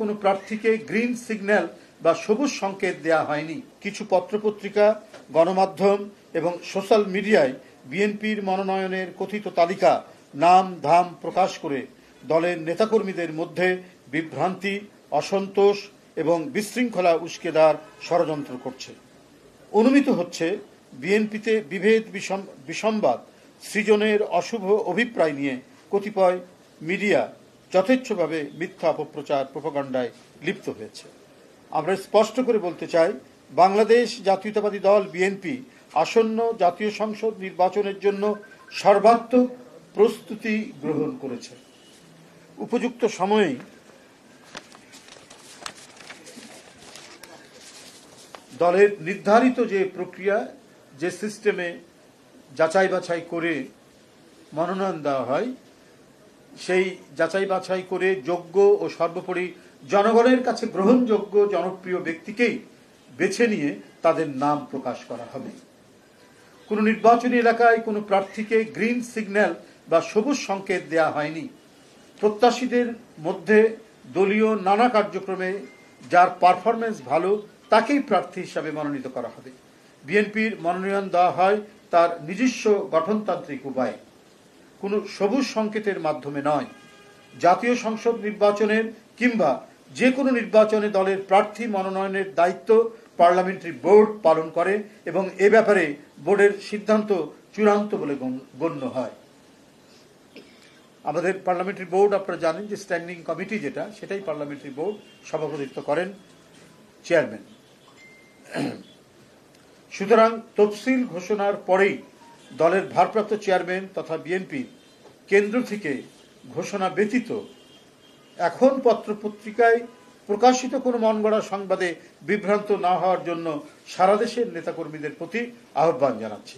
কোনো প্রার্থীকে green signal বা সবুজ সংকেত দেয়া হয়নি। কিছু পত্রপত্রিকা, গণমাধ্যম এবং সোশ্যাল মিডিয়ায় বিএনপির মনোনয়নের কথিত তালিকা নাম ধাম প্রকাশ করে দলের নেতাকর্মীদের মধ্যে বিভ্রান্তি, অসন্তোষ এবং বিশৃঙ্খলা উস্কে দেওয়ার ষড়যন্ত্র করছে। অনুমিত হচ্ছে বিএনপিতে বিভেদ বিসম্বাদ সৃজনের অশুভ অভিপ্রায় নিয়ে কতিপয় মিডিয়া যথেচ্ছভাবে মিথ্যা অপপ্রচার প্রোপাগান্ডায় লিপ্ত হয়েছে। আমরা স্পষ্ট করে বলতে চাই, বাংলাদেশ জাতীয়তাবাদী দল বিএনপি আসন্ন জাতীয় সংসদ নির্বাচনের জন্য সর্বাত্মক প্রস্তুতি গ্রহণ করেছে। উপযুক্ত সময়ে দলের নির্ধারিত যে প্রক্রিয়া, যে সিস্টেমে যাচাই বাছাই করে মনোনয়ন দেওয়া হয়, সেই যাচাই বাছাই করে যোগ্য ও সর্বোপরি জনগণের কাছে গ্রহণযোগ্য জনপ্রিয় ব্যক্তিকেই বেছে নিয়ে তাদের নাম প্রকাশ করা হবে। কোনো নির্বাচনী এলাকায় কোনো প্রার্থীকে গ্রিন সিগন্যাল বা সবুজ সংকেত দেয়া হয়নি। প্রত্যাশীদের মধ্যে দলীয় নানা কার্যক্রমে যার পারফরমেন্স ভালো তাকেই প্রার্থী হিসাবে মনোনীত করা হবে। বিএনপির মনোনয়ন দেওয়া হয় তার নিজস্ব গঠনতান্ত্রিক উপায়ে, কোনো সবুজ সংকেতের মাধ্যমে নয়। জাতীয় সংসদ নির্বাচনের কিংবা যে কোনো নির্বাচনে দলের প্রার্থী মনোনয়নের দায়িত্ব পার্লামেন্টারি বোর্ড পালন করে এবং এ ব্যাপারে বোর্ডের সিদ্ধান্ত চূড়ান্ত বলে গণ্য হয়। আমাদের পার্লামেন্টারি বোর্ড, আপনারা জানেন যে স্ট্যান্ডিং কমিটি যেটা, সেটাই পার্লামেন্টারি বোর্ড, সভাপতিত্ব করেন চেয়ারম্যান। সুতরাং তফসিল ঘোষণার পরেই দলের ভারপ্রাপ্ত চেয়ারম্যান তথা বিএনপি কেন্দ্র থেকে ঘোষণা ব্যতীত এখন পত্রপত্রিকায় প্রকাশিত কোনো মনগড়া সংবাদে বিভ্রান্ত না হওয়ার জন্য সারা দেশের নেতাকর্মীদের প্রতি আহ্বান জানাচ্ছি।